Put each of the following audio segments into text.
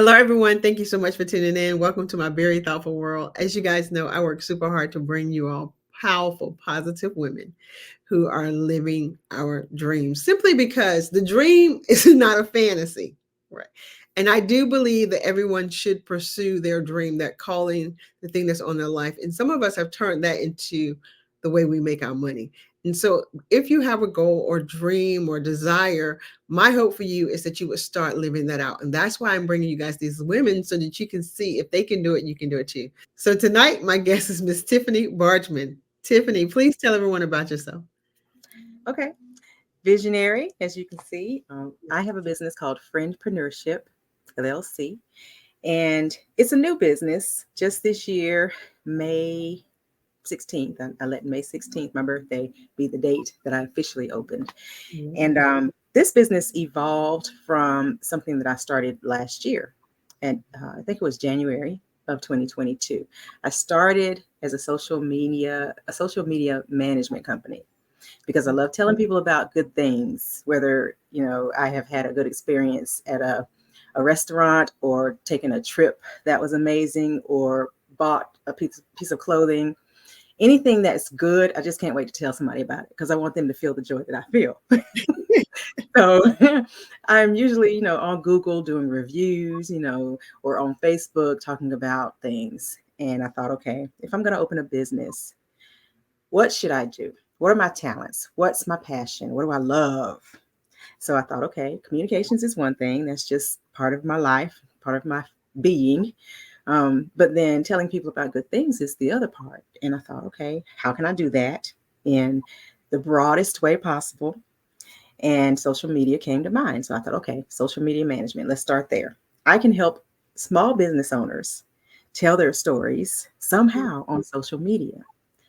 Hello, everyone. Thank you so much for tuning in. Welcome to my very thoughtful world. As you guys know, I work super hard to bring you all powerful, positive women who are living our dreams simply because the dream is not a fantasy. Right. And I do believe that everyone should pursue their dream, that calling, the thing that's on their life. And some of us have turned that into the way we make our money. And so, if you have a goal or dream or desire, my hope for you is that you would start living that out. And that's why I'm bringing you guys these women so that you can see if they can do it, you can do it too. So, tonight, my guest is Miss Tiffany Bargmen. Tiffany, please tell everyone about yourself. Okay. Visionary, as you can see, I have a business called Friendpreneurship, LLC, and it's a new business. Just this year, May 16th, I let May 16th, my birthday, be the date that I officially opened. And this business evolved from something that I started last year, and I think it was January of 2022. I started as a social media management company because I love telling people about good things, whether, I have had a good experience at a restaurant or taken a trip that was amazing or bought a piece of clothing, anything that's good. I just can't wait to tell somebody about it because I want them to feel the joy that I feel. So I'm usually, on Google doing reviews, or on Facebook talking about things. And I thought, okay, if I'm going to open a business, what should I do? What are my talents? What's my passion? What do I love? So I thought, okay, communications is one thing. That's just part of my life, part of my being. But then telling people about good things is the other part. And I thought, okay, how can I do that in the broadest way possible? And social media came to mind. So I thought, okay, social media management, let's start there. I can help small business owners tell their stories somehow on social media.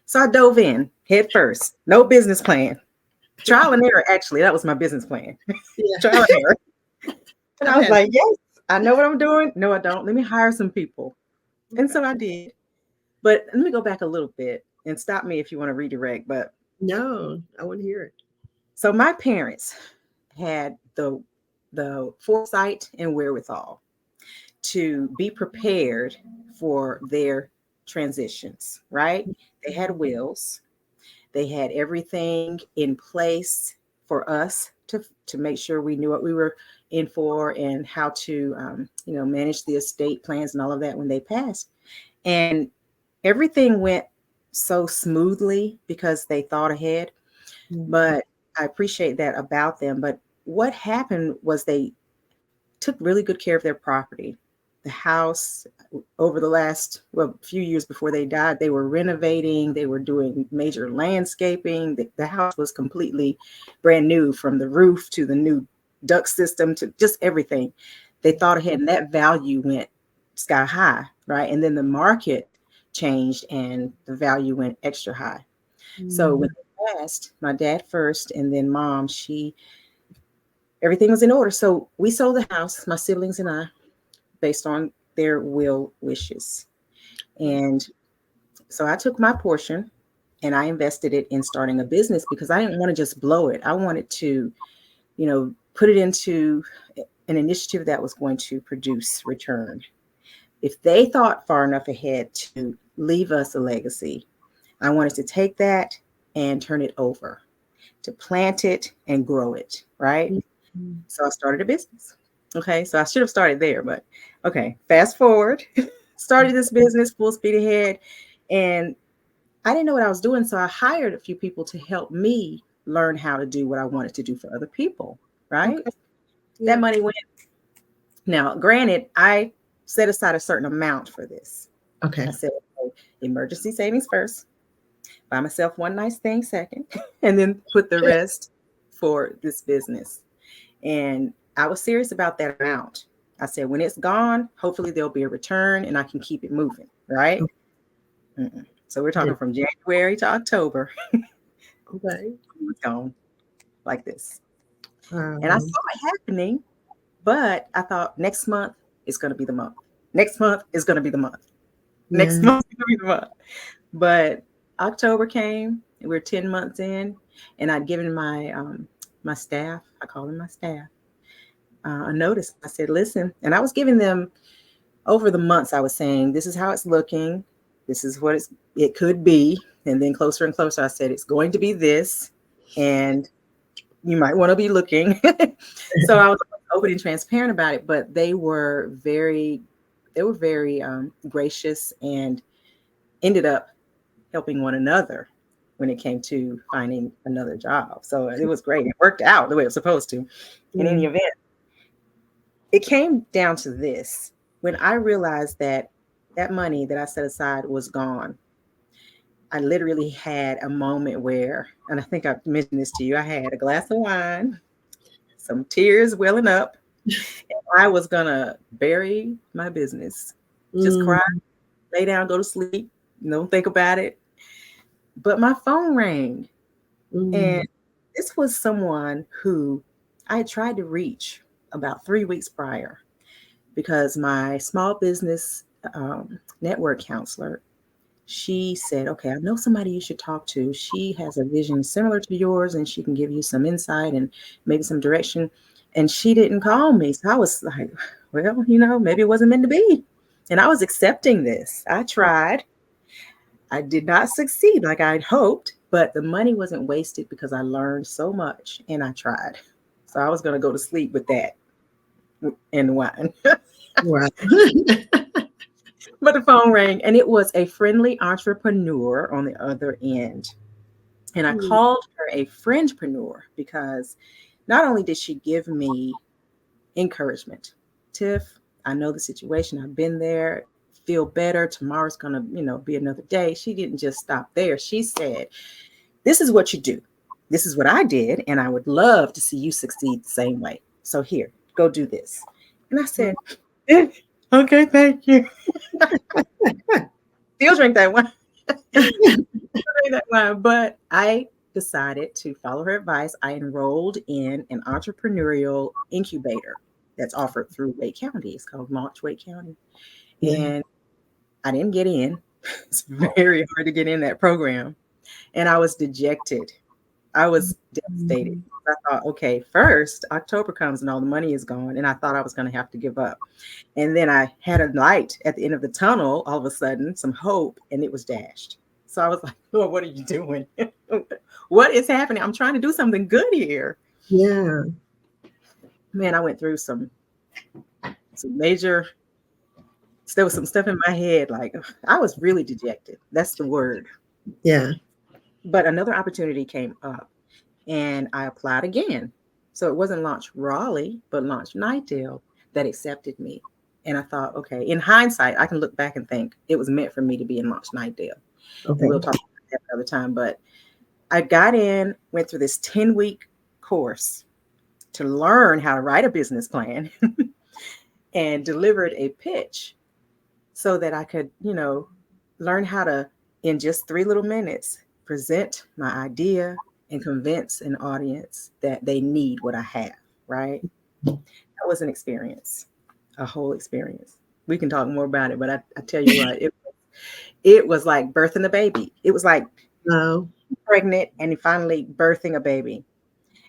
So I dove in head first, no business plan. Trial and error, actually, that was my business plan. Yeah. Trial and error. And I was Okay. like, yes, I know what I'm doing. No, I don't. Let me hire some people. And so I did. But let me go back a little bit and stop me if you want to redirect. But No, I want to hear it. so my parents had the foresight and wherewithal to be prepared for their transitions, right? They had wills. They had everything in place for us to make sure we knew what we were in for and how to, manage the estate plans and all of that when they passed. And everything went so smoothly because they thought ahead. But I appreciate that about them. But what happened was they took really good care of their property. The house, over the last few years before they died, they were renovating, they were doing major landscaping. The house was completely brand new, from the roof to the new duct system to just everything. They thought ahead, and that value went sky high, right? And then the market changed and the value went extra high. So when they passed, my dad first and then mom, everything was in order. So we sold the house, my siblings and I, based on their will wishes. And so I took my portion and I invested it in starting a business because I didn't want to just blow it. I wanted to, put it into an initiative that was going to produce return. If they thought far enough ahead to leave us a legacy, I wanted to take that and turn it over, to plant it and grow it, right? So I started a business. Okay, so I should have started there, but okay, fast forward, started this business full speed ahead, and I didn't know what I was doing, so I hired a few people to help me learn how to do what I wanted to do for other people, right? Okay. That Yeah. money went. Now, granted, I set aside a certain amount for this. Okay. I said, okay, emergency savings first, buy myself one nice thing second, and then put the rest for this business. And I was serious about that amount. I said, when it's gone, hopefully there'll be a return and I can keep it moving, right? So we're Yeah. talking from January to October. Okay. It's gone like this. And I Um, saw it happening, but I thought next month is going to be the month. Next month is going to be the month. Next yeah. month is going to be the month. But October came, and we're 10 months in, and I'd given my staff, I call them my staff, a notice. I said, listen, and I was giving them over the months, I was saying, this is how it's looking. This is what it could be. And then closer and closer, I said, it's going to be this. And you might want to be looking. So I was open and transparent about it, but they were very gracious and ended up helping one another when it came to finding another job. So it was great. It worked out the way it was supposed to. In any event, it came down to this. When I realized that that money that I set aside was gone, I literally had a moment where, and I think I've mentioned this to you, I had a glass of wine, some tears welling up, and I was going to bury my business. Just cry, lay down, go to sleep, don't think about it. But my phone rang, and this was someone who I had tried to reach about 3 weeks prior, because my small business network counselor, she said, okay, I know somebody you should talk to. She has a vision similar to yours, and she can give you some insight and maybe some direction. And she didn't call me. So I was like, well, maybe it wasn't meant to be. And I was accepting this. I tried. I did not succeed like I'd hoped, but the money wasn't wasted because I learned so much and I tried. So I was going to go to sleep with that and wine. Wow. But the phone rang, and it was a friendly entrepreneur on the other end. And I called her a friendpreneur because not only did she give me encouragement, Tiff, I know the situation. I've been there. Feel better. Tomorrow's going to, be another day. She didn't just stop there. She said, this is what you do. This is what I did. And I would love to see you succeed the same way. So here, go do this. And I said, okay, thank you. Still drink that wine. But I decided to follow her advice. I enrolled in an entrepreneurial incubator that's offered through Wake County. It's called Launch Wake County. And I didn't get in. It's very hard to get in that program. And I was dejected. I was devastated. I thought, okay, first October comes and all the money is gone. And I thought I was going to have to give up. And then I had a light at the end of the tunnel, all of a sudden, some hope, and it was dashed. So I was like, Lord, what are you doing? What is happening? I'm trying to do something good here. Yeah. Man, I went through some major, there was some stuff in my head. Like, I was really dejected. That's the word. Yeah. But another opportunity came up and I applied again. So it wasn't Launch Raleigh, but Launch Nightdale that accepted me. And I thought, okay, in hindsight, I can look back and think it was meant for me to be in Launch Nightdale. Okay. And we'll talk about that another time. But I got in, went through this 10-week course to learn how to write a business plan and delivered a pitch so that I could, learn how to, in just 3 little minutes, present my idea and convince an audience that they need what I have, right? That was an experience, a whole experience. We can talk more about it, but I tell you what, it was like birthing a baby. It was like pregnant and finally birthing a baby.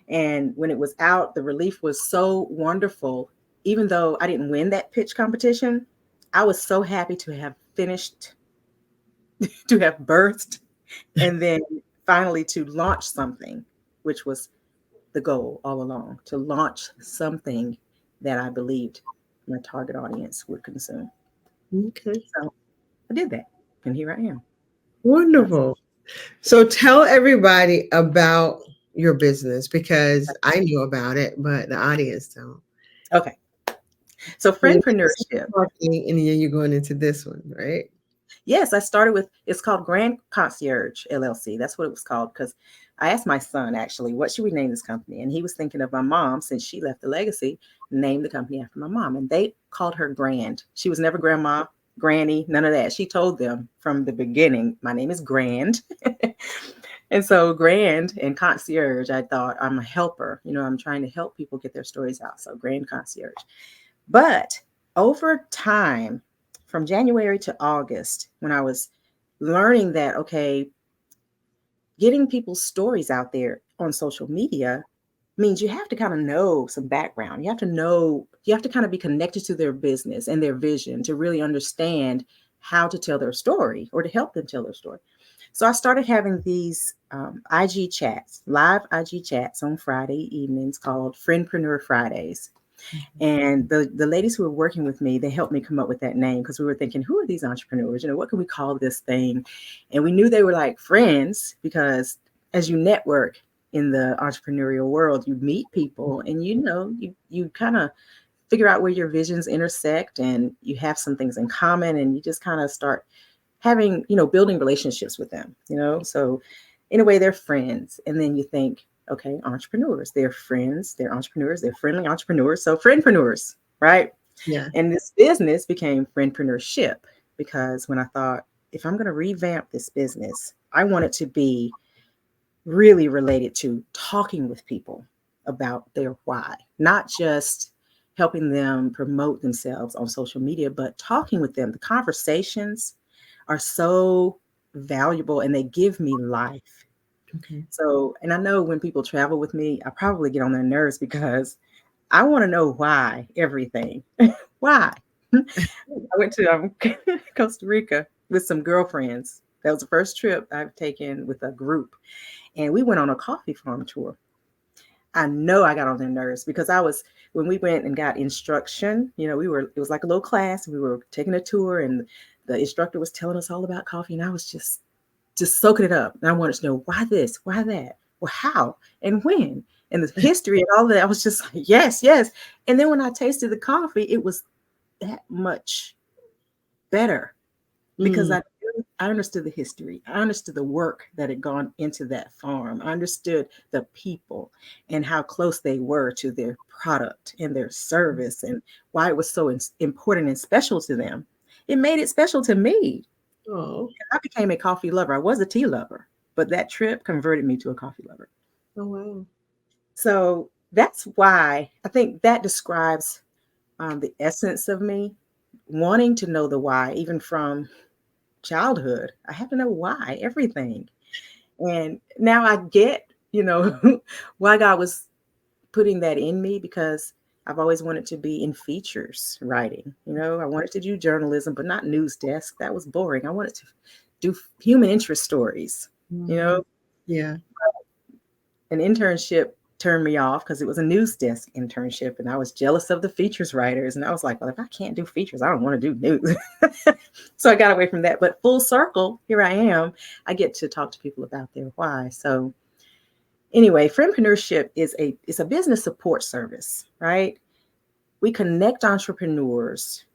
And when it was out, the relief was so wonderful. Even though I didn't win that pitch competition, I was so happy to have finished, to have birthed, and then finally to launch something, which was the goal all along, to launch something that I believed my target audience would consume. Okay. So I did that, and here I am. Wonderful. So tell everybody about your business, because I knew about it, but the audience don't. Okay. So Friendpreneurship. And then you're going into this one, right? Yes, I started with, it's called Grand Concierge LLC. That's what it was called, because I asked my son, actually, what should we name this company? And he was thinking of my mom, since she left a legacy, name the company after my mom. And they called her Grand. She was never grandma, granny, none of that. She told them from the beginning, my name is Grand. And so Grand and Concierge, I thought, I'm a helper. I'm trying to help people get their stories out. So Grand Concierge. But over time, from January to August, when I was learning that, okay, getting people's stories out there on social media means you have to kind of know some background. You have to kind of be connected to their business and their vision to really understand how to tell their story or to help them tell their story. So I started having these IG chats, live IG chats on Friday evenings called Friendpreneur Fridays. And the ladies who were working with me, they helped me come up with that name because we were thinking, who are these entrepreneurs? What can we call this thing? And we knew they were like friends because as you network in the entrepreneurial world, you meet people and you kind of figure out where your visions intersect and you have some things in common and you just kind of start having, building relationships with them, So in a way, they're friends. And then you think, okay, entrepreneurs, they're friends, they're entrepreneurs, they're friendly entrepreneurs. So friendpreneurs, right? Yeah. And this business became Friendpreneurship because when I thought, if I'm going to revamp this business, I want it to be really related to talking with people about their why, not just helping them promote themselves on social media, but talking with them. The conversations are so valuable and they give me life. Okay. So, and I know when people travel with me, I probably get on their nerves because I want to know why everything. Why? I went to Costa Rica with some girlfriends. That was the first trip I've taken with a group. And we went on a coffee farm tour. I know I got on their nerves because when we went and got instruction, it was like a little class. We were taking a tour and the instructor was telling us all about coffee. And I was just soaking it up. And I wanted to know why this, why that, well, how and when, and the history and all of that. I was just like, yes, yes. And then when I tasted the coffee, it was that much better because Mm. I understood the history. I understood the work that had gone into that farm. I understood the people and how close they were to their product and their service and why it was so important and special to them. It made it special to me. Oh. I became a coffee lover. I was a tea lover, but that trip converted me to a coffee lover. Oh wow. So that's why I think that describes the essence of me wanting to know the why, even from childhood. I have to know why everything. And now I get, why God was putting that in me because I've always wanted to be in features writing. I wanted to do journalism, but not news desk. That was boring. I wanted to do human interest stories. You Mm. know, Yeah. an internship turned me off because it was a news desk internship and I was jealous of the features writers. And I was like, well, if I can't do features, I don't want to do news. So I got away from that. But full circle, here I am. I get to talk to people about their why. So anyway, Friendpreneurship is a business support service, right? We connect entrepreneurs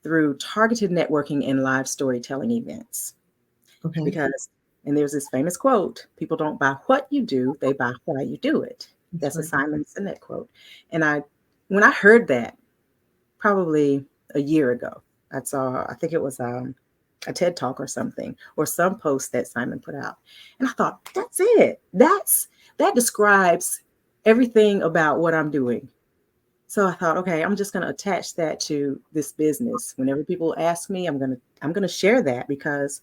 through targeted networking and live storytelling events. Okay. Because, and there's this famous quote, people don't buy what you do, they buy why you do it. That's That's a right. Simon Sinek quote. And when I heard that, probably a year ago, I think it was a TED talk or something, or some post that Simon put out. And I thought, that's it. That describes everything about what I'm doing. So I thought, okay, I'm just going to attach that to this business. Whenever people ask me, I'm going to share that because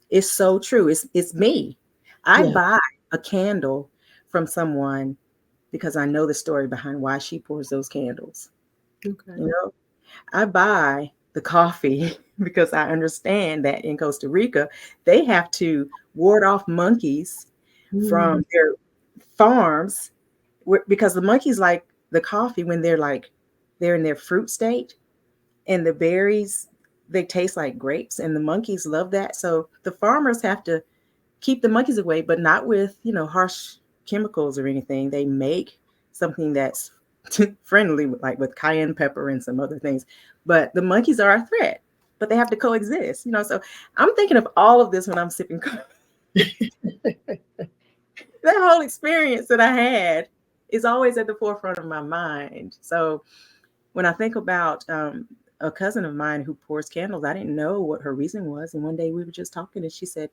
it's so true. It's me. I Yeah. buy a candle from someone because I know the story behind why she pours those candles. Okay. You know, I buy the coffee because I understand that in Costa Rica, they have to ward off monkeys Mm. from their farms because the monkeys like the coffee when they're in their fruit state and the berries they taste like grapes and the monkeys love that. So the farmers have to keep the monkeys away, but not with, harsh chemicals or anything. They make something that's friendly, like with cayenne pepper and some other things. But the monkeys are a threat, but they have to coexist. So I'm thinking of all of this when I'm sipping coffee. That whole experience that I had is always at the forefront of my mind. So when I think about a cousin of mine who pours candles, I didn't know what her reason was. And one day we were just talking and she said,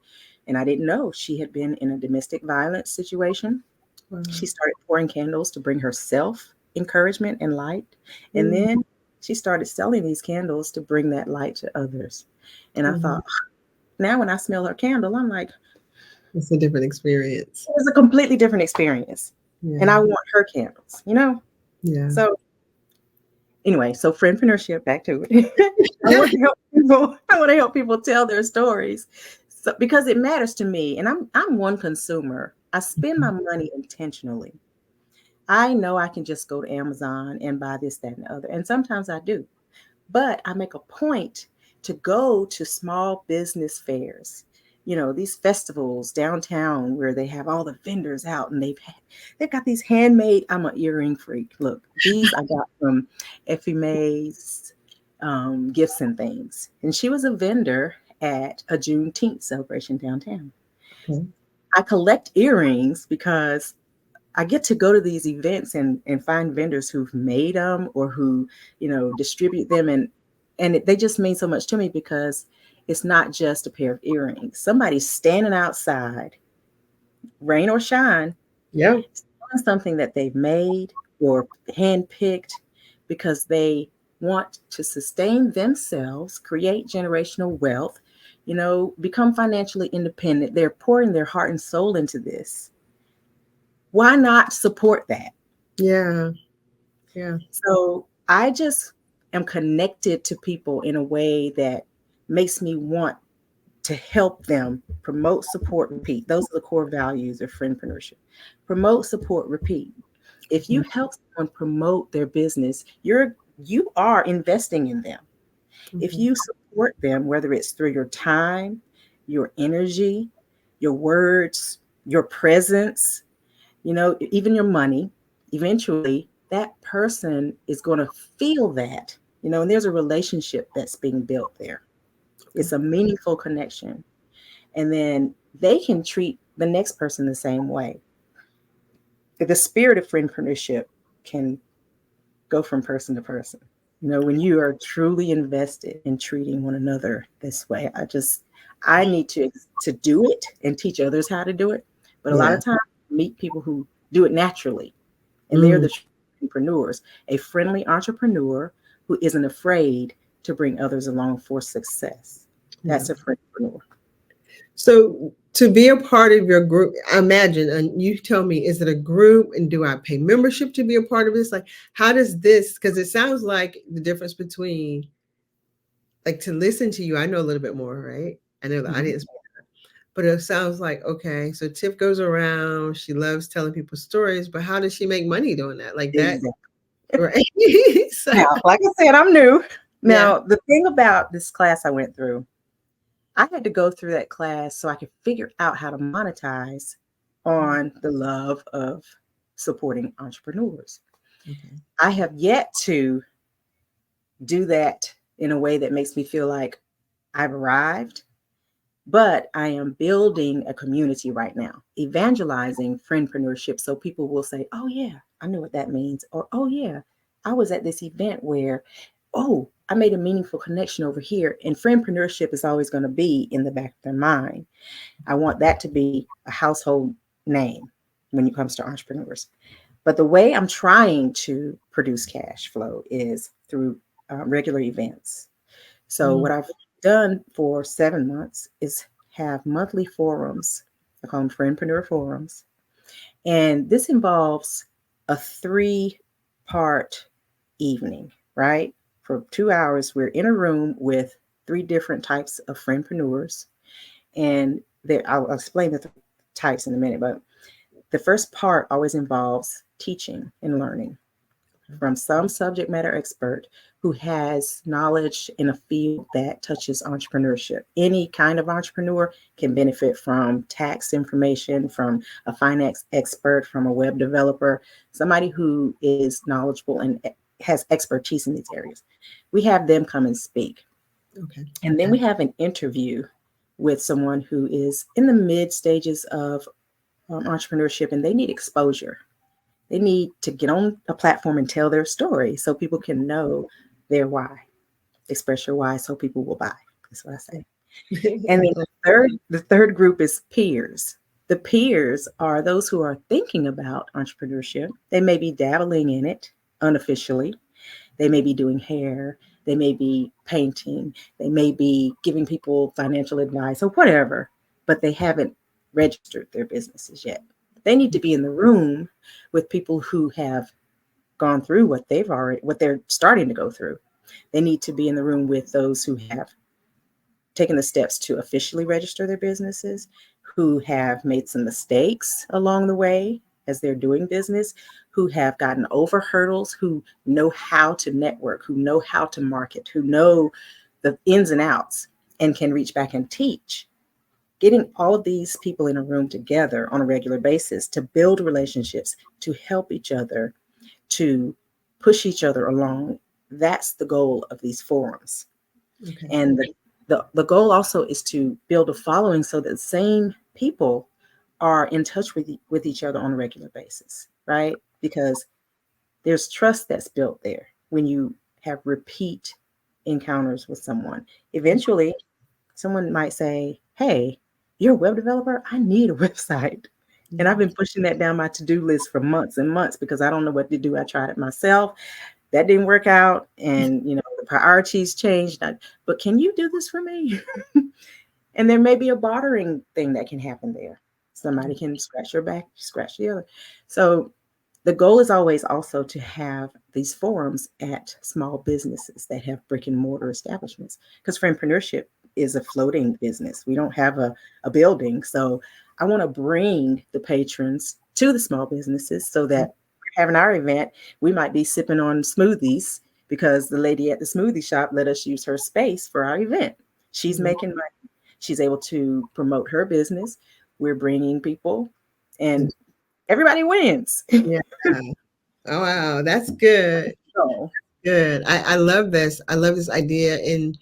and I didn't know she had been in a domestic violence situation. Wow. She started pouring candles to bring herself encouragement and light. And Mm. then she started selling these candles to bring that light to others. And I Mhm. thought, now when I smell her candle, I'm like, It's a different experience. it was a completely different experience. and I Yeah. want her candles, you know? Yeah. So anyway, so friendpreneurship, back to it. I want to help people. I want to help people tell their stories, so because it matters to me. And I'm one consumer. I spend my money intentionally. I know I can just go to Amazon and buy this, that, and the other, and sometimes I do. But I make a point to go to small business fairs, these festivals downtown where they have all the vendors out, and they've got these handmade. I'm an earring freak. Look, these I got from Effie Mae's Gifts and Things, and she was a vendor at a Juneteenth celebration downtown. Okay. I collect earrings because I get to go to these events and find vendors who've made them or who, distribute them. And they just mean so much to me because it's not just a pair of earrings. Somebody's standing outside, rain or shine, Yeah. selling something that they've made or handpicked because they want to sustain themselves, create generational wealth, become financially independent. They're pouring their heart and soul into this. Why not support that? Yeah. Yeah. So I just am connected to people in a way that makes me want to help them promote, support, repeat. Those are the core values of friendpreneurship. Promote, support, repeat. If you help someone promote their business, you are investing in them. If Mhm. you support them, whether it's through your time, your energy, your words, your presence, even your money, eventually that person is going to feel that, and there's a relationship that's being built there. It's a meaningful connection. And then they can treat the next person the same way. The spirit of friendpreneurship can go from person to person. When you are truly invested in treating one another this way, I need to do it and teach others how to do it. But a lot Yeah. of times, I meet people who do it naturally, and they're Mm. the entrepreneurs. A friendly entrepreneur who isn't afraid to bring others along for success. Yeah. That's a friendpreneur. So to be a part of your group, I imagine, and you tell me, is it a group and do I pay membership to be a part of this? Like, how does this, because it sounds like the difference between, like, to listen to you, I know a little bit more, right? I know the Mhm. audience, but it sounds like, okay, so Tiff goes around, she loves telling people stories, but how does she make money doing that? Like that, Exactly. right? So, Now, like I said, I'm new. yeah. Now, the thing about this class I went through, I had to go through that class so I could figure out how to monetize on the love of supporting entrepreneurs. Okay. I have yet to do that in a way that makes me feel like I've arrived, but I am building a community right now, evangelizing friendpreneurship. So people will say, oh, yeah, I know what that means. Or, oh, yeah, I was at this event where, oh, I made a meaningful connection over here. And friendpreneurship is always going to be in the back of their mind. I want that to be a household name when it comes to entrepreneurs. But the way I'm trying to produce cash flow is through regular events. So Mm. what I've done for 7 months is have monthly forums. I call them Friendpreneur forums. And this involves a 3-part evening, right? For 2 hours, we're in a room with 3 different types of friendpreneurs. And I'll explain the types in a minute, but the first part always involves teaching and learning from some subject matter expert who has knowledge in a field that touches entrepreneurship. Any kind of entrepreneur can benefit from tax information, from a finance expert, from a web developer, somebody who is knowledgeable and has expertise in these areas. We have them come and speak. Okay. And then we have an interview with someone who is in the mid stages of entrepreneurship and they need exposure. They need to get on a platform and tell their story so people can know their why. Express your why so people will buy. That's what I say. And then the third group is peers. The peers are those who are thinking about entrepreneurship. They may be dabbling in it unofficially. They may be doing hair. They may be painting. They may be giving people financial advice or whatever, but they haven't registered their businesses yet. They need to be in the room with people who have gone through what they're starting to go through. They need to be in the room with those who have taken the steps to officially register their businesses, who have made some mistakes along the way as they're doing business, who have gotten over hurdles, who know how to network, who know how to market, who know the ins and outs and can reach back and teach. Getting all of these people in a room together on a regular basis to build relationships, to help each other, to push each other along. That's the goal of these forums. Okay. And the goal also is to build a following so that the same people are in touch with each other on a regular basis, right? Because there's trust that's built there when you have repeat encounters with someone. Eventually, someone might say, hey, you're a web developer? I need a website. And I've been pushing that down my to-do list for months and months because I don't know what to do. I tried it myself. That didn't work out. And, the priorities changed. But can you do this for me? And there may be a bartering thing that can happen there. Somebody can scratch your back, scratch the other. So the goal is always also to have these forums at small businesses that have brick and mortar establishments, because friendpreneurship is a floating business. We don't have a building. So I want to bring the patrons to the small businesses so that we're having our event, we might be sipping on smoothies because the lady at the smoothie shop let us use her space for our event. She's making money. She's able to promote her business. We're bringing people and everybody wins. Yeah. Oh, wow. That's good. So, Good. I love this. I love this idea. And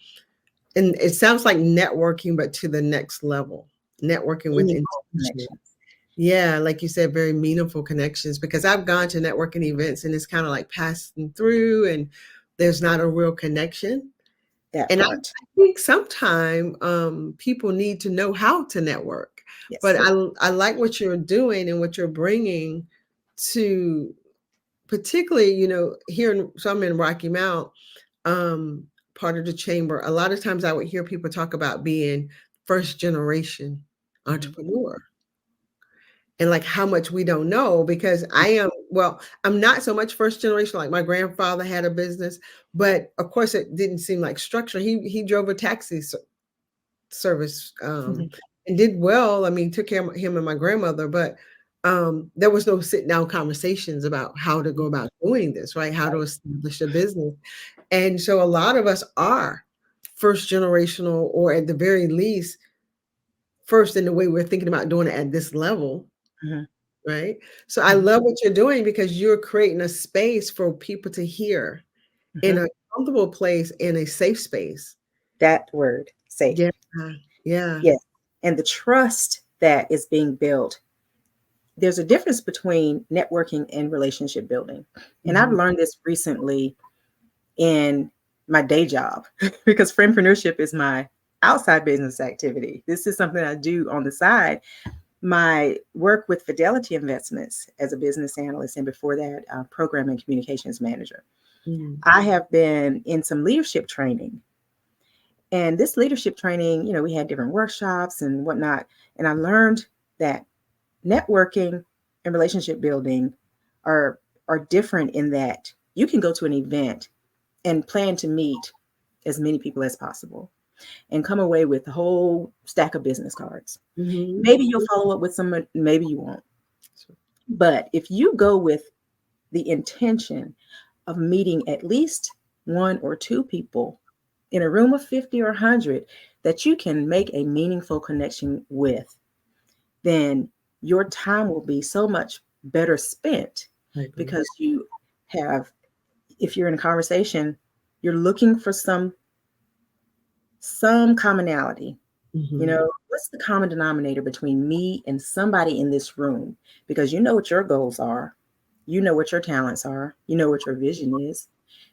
it sounds like networking, but to the next level, networking with intention. Yeah, like you said, very meaningful connections, because I've gone to networking events and it's kind of like passing through and there's not a real connection. And I think sometimes people need to know how to network. Yes. But I like what you're doing and what you're bringing to, particularly, here so I'm in Rocky Mount, part of the chamber. A lot of times I would hear people talk about being first generation entrepreneur. And like how much we don't know, because I'm not so much first generation. Like my grandfather had a business, but of course it didn't seem like structure. He drove a taxi service and did well. I mean, took care of him and my grandmother, but there was no sit down conversations about how to go about doing this, right? How to establish a business. And so a lot of us are first generational, or at the very least, first in the way we're thinking about doing it at this level. Right. So I love what you're doing, because you're creating a space for people to hear in a comfortable place, in a safe space. That word, safe. Yeah. Yeah. Yes. And the trust that is being built. There's a difference between networking and relationship building. And I've learned this recently in my day job, because friendpreneurship is my outside business activity. This is something I do on the side. My work with Fidelity Investments as a business analyst, and before that, program and communications manager. I have been in some leadership training. And this leadership training, we had different workshops and whatnot. And I learned that networking and relationship building are different in that you can go to an event and plan to meet as many people as possible and come away with a whole stack of business cards. Maybe you'll follow up with someone, maybe you won't. But if you go with the intention of meeting at least one or two people in a room of 50 or 100 that you can make a meaningful connection with, then your time will be so much better spent, because you have, if you're in a conversation, you're looking for some commonality. What's the common denominator between me and somebody in this room? Because you know what your goals are. You know what your talents are. You know what your vision is.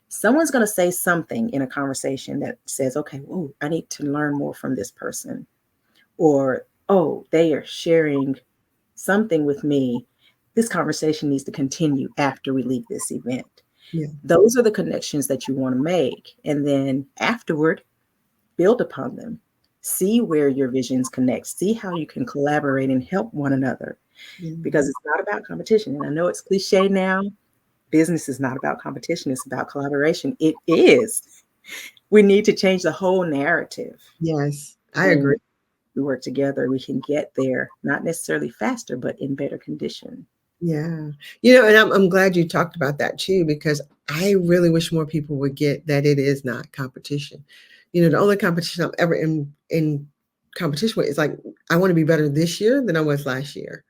Someone's going to say something in a conversation that says, okay, oh, I need to learn more from this person. Or, oh, they are sharing something with me. This conversation needs to continue after we leave this event. Those are the connections that you want to make. And then afterward, build upon them. see where your visions connect, see how you can collaborate and help one another, because Mhm. it's not about competition. And I know it's cliche now. Business is not about competition, it's about collaboration. It is. We need to change the whole narrative. Yes, I agree. When we work together, we can get there, not necessarily faster, but in better condition. Yeah. And I'm glad you talked about that too, because I really wish more people would get that it is not competition. The only competition I'm ever in competition with is like, I want to be better this year than I was last year.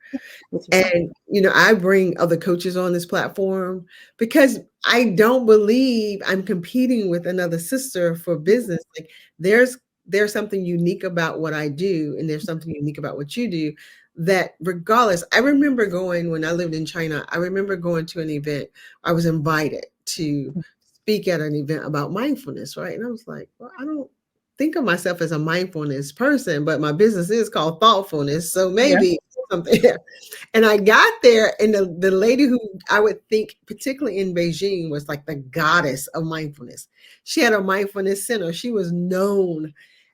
With yourself. And, I bring other coaches on this platform because I don't believe I'm competing with another sister for business. Like there's there's something unique about what I do, and there's something unique about what you do that regardless. I remember going when I lived in China, I remember going to an event. I was invited to speak at an event about mindfulness, right? And I was like, well, I don't think of myself as a mindfulness person, but my business is called thoughtfulness. So Yeah. maybe something there. And I got there, and the lady who I would think, particularly in Beijing, was like the goddess of mindfulness. She had a mindfulness center. She was known.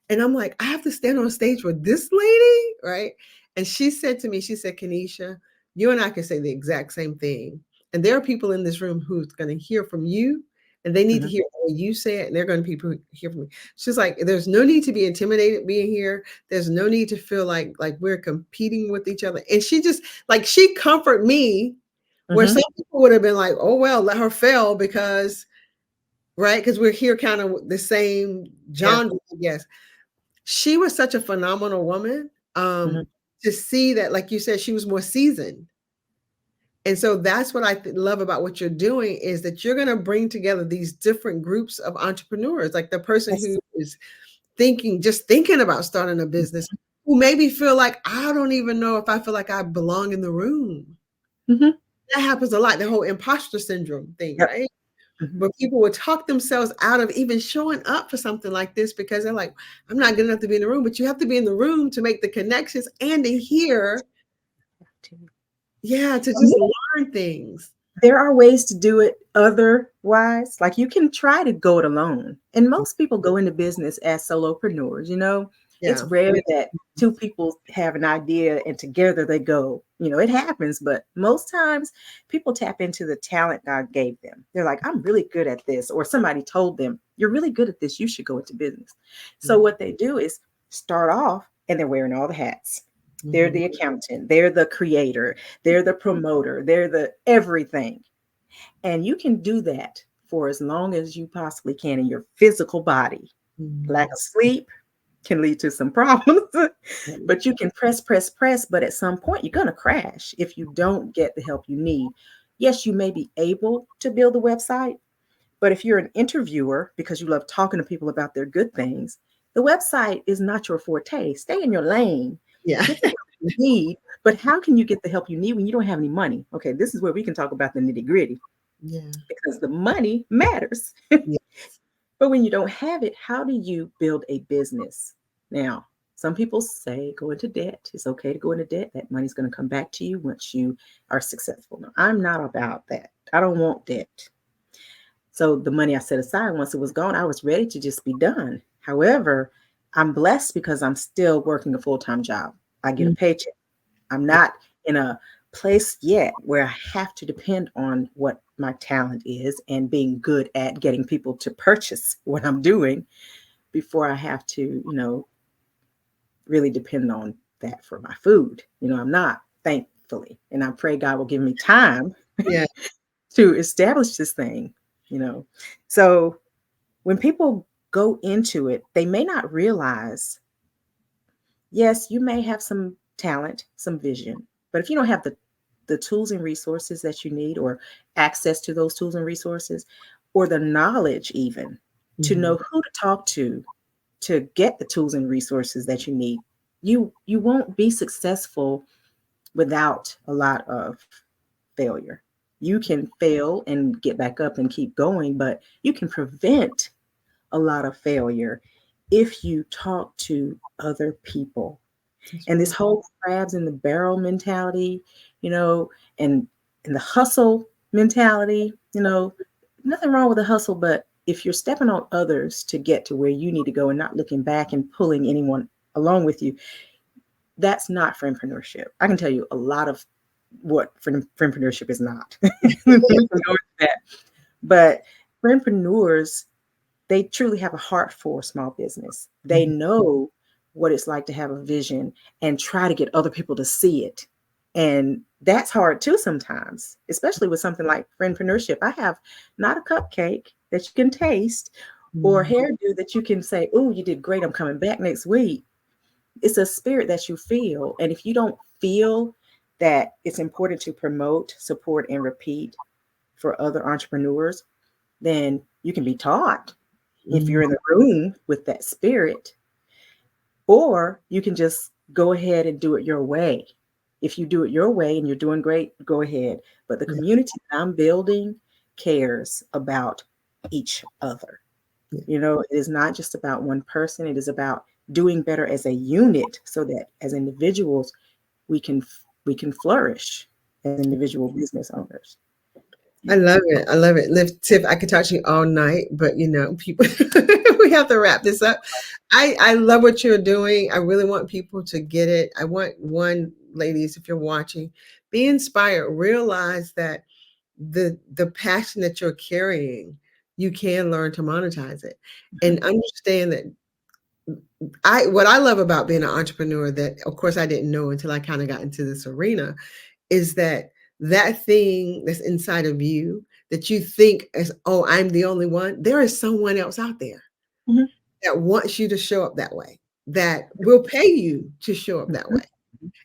And I'm like, I have to stand on stage with this lady, right? And she said to me, she said, Kenesha, you and I can say the exact same thing. And there are people in this room who's going to hear from you, and they need to Mhm. hear what you say it, and they're going to people hear from me. She's like, there's no need to be intimidated being here. There's no need to feel like we're competing with each other. And she just like she comfort me where Mhm. some people would have been like, oh well, let her fail because right, because we're here kind of the same Yeah. genre, I guess. She was such a phenomenal woman. Mhm. To see that, like you said, she was more seasoned. And so that's what I love about what you're doing is that you're going to bring together these different groups of entrepreneurs, like the person Yes. who is just thinking about starting a business, who maybe feel like, I don't even know if I feel like I belong in the room. Mhm. That happens a lot, the whole imposter syndrome thing, Yep. right? Mhm. Where people would talk themselves out of even showing up for something like this because they're like, I'm not good enough to be in the room, but you have to be in the room to make the connections and to hear, yeah, to just learn things. There are ways to do it otherwise. Like you can try to go it alone. And most people go into business as solopreneurs, you know. It's Yeah. rare that two people have an idea and together they go. It happens, but most times people tap into the talent God gave them. They're like, I'm really good at this, or somebody told them, you're really good at this, you should go into business. So Mhm. what they do is start off and they're wearing all the hats. They're Mhm. the accountant, they're the creator, they're the promoter, they're the everything. And you can do that for as long as you possibly can in your physical body. Mhm. Lack of sleep can lead to some problems, but you can press, press, press. But at some point, you're going to crash if you don't get the help you need. Yes, you may be able to build a website, but if you're an interviewer because you love talking to people about their good things, the website is not your forte. Stay in your lane. Yeah. Get the help you need. But how can you get the help you need when you don't have any money? Okay, this is where we can talk about the nitty gritty Yeah. because the money matters. Yeah. But when you don't have it, how do you build a business? Now, some people say go into debt. It's okay to go into debt. That money's going to come back to you once you are successful. No, I'm not about that. I don't want debt. So the money I set aside, once it was gone, I was ready to just be done. However, I'm blessed because I'm still working a full-time job. I get a Mhm. paycheck. I'm not in a place yet where I have to depend on what my talent is and being good at getting people to purchase what I'm doing before I have to, really depend on that for my food. I'm not, thankfully. And I pray God will give me time Yeah. to establish this thing, you know. So when people go into it, they may not realize, yes, you may have some talent, some vision, but if you don't have the tools and resources that you need, or access to those tools and resources, or the knowledge even to Mhm. know who to talk to get the tools and resources that you need, you won't be successful without a lot of failure. You can fail and get back up and keep going, but you can prevent a lot of failure if you talk to other people. That's And this right. whole crabs in the barrel mentality, you know, and the hustle mentality, nothing wrong with the hustle, but if you're stepping on others to get to where you need to go and not looking back and pulling anyone along with you, that's not friendpreneurship. I can tell you a lot of what friendpreneurship is not. We can go into that. But friendpreneurs, they truly have a heart for small business. They know what it's like to have a vision and try to get other people to see it. And that's hard too sometimes, especially with something like friendpreneurship. I have not a cupcake that you can taste or a hairdo that you can say, oh, you did great, I'm coming back next week. It's a spirit that you feel. And if you don't feel that it's important to promote, support, and repeat for other entrepreneurs, then you can be taught if you're in the room with that spirit, or you can just go ahead and do it your way. If you do it your way and you're doing great, go ahead. But the community that I'm building cares about each other. You know, it is not just about one person. It is about doing better as a unit so that as individuals, we can flourish as individual business owners. I love it. I love it. Tiff, I could talk to you all night, but you know, people, we have to wrap this up. I love what you're doing. I really want people to get it. I want ladies, if you're watching, be inspired. Realize that the passion that you're carrying, you can learn to monetize it, and understand that what I love about being an entrepreneur, that of course I didn't know until I kind of got into this arena, is that thing that's inside of you that you think is, oh, I'm the only one. There is someone else out there that wants you to show up that way, that will pay you to show up that way.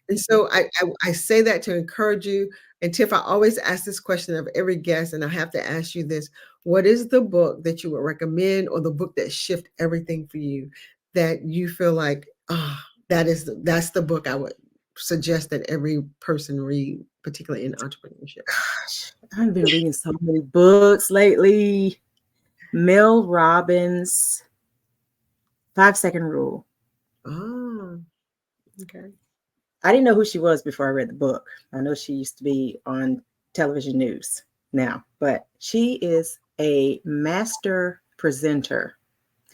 And so I say that to encourage you. And Tiff, I always ask this question of every guest, and I have to ask you this: what is the book that you would recommend, or the book that shift everything for you, that you feel like, that's the book I would suggest that every person read, particularly in entrepreneurship? Gosh, I've been reading so many books lately. Mel Robbins' 5-Second Rule. Oh, okay. I didn't know who she was before I read the book. I know she used to be on television news now, but she is a master presenter.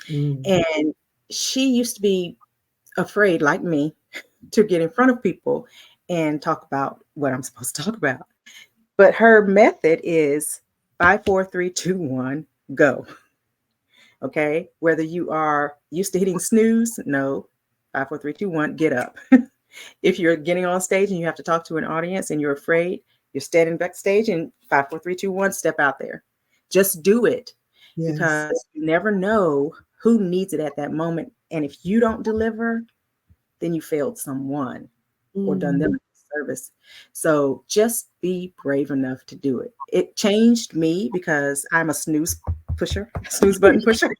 And she used to be afraid, like me, to get in front of people and talk about what I'm supposed to talk about. But her method is 5, 4, 3, 2, 1, go. Okay. Whether you are used to hitting snooze, no. 5, 4, 3, 2, 1, get up. If you're getting on stage and you have to talk to an audience and you're afraid, you're standing backstage, and 5, 4, 3, 2, 1, step out there. Just do it. Yes. Because you never know who needs it at that moment. And if you don't deliver, then you failed someone or done them a service. So just be brave enough to do it. It changed me because I'm a snooze button pusher.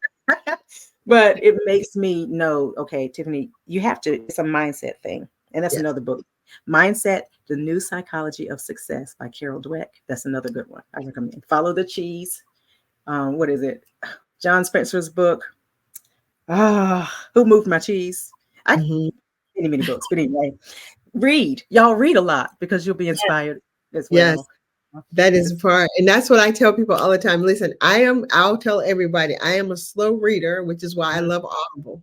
But it makes me know, okay, Tiffany, you have to, it's a mindset thing. And that's another book. Mindset, The New Psychology of Success by Carol Dweck. That's another good one. I recommend. Follow the Cheese. What is it? John Spencer's book. Who Moved My Cheese? Many books, but anyway, read. Y'all read a lot because you'll be inspired as well. Yes. That is part, and that's what I tell people all the time. Listen, I'll tell everybody, I am a slow reader, which is why I love Audible.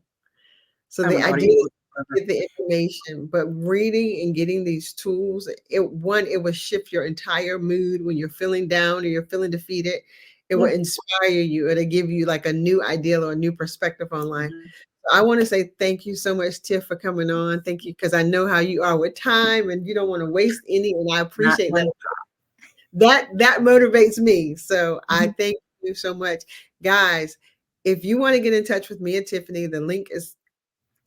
So the idea is to get the information, but reading and getting these tools, it will shift your entire mood when you're feeling down or you're feeling defeated. It will inspire you. It'll give you like a new ideal or a new perspective on life. I want to say thank you so much, Tiff, for coming on. Thank you, because I know how you are with time and you don't want to waste any, and I appreciate that. That motivates me. So I thank you so much. Guys, if you want to get in touch with me and Tiffany, the link is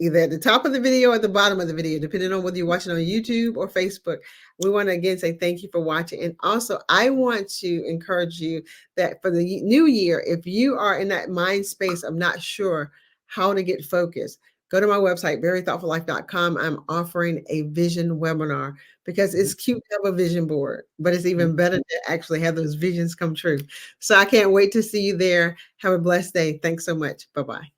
either at the top of the video or at the bottom of the video, depending on whether you're watching on YouTube or Facebook. We want to again say thank you for watching. And also, I want to encourage you that for the new year, if you are in that mind space of not sure how to get focused, go to my website, verythoughtfullife.com. I'm offering a vision webinar, because it's cute to have a vision board, but it's even better to actually have those visions come true. So I can't wait to see you there. Have a blessed day. Thanks so much. Bye-bye.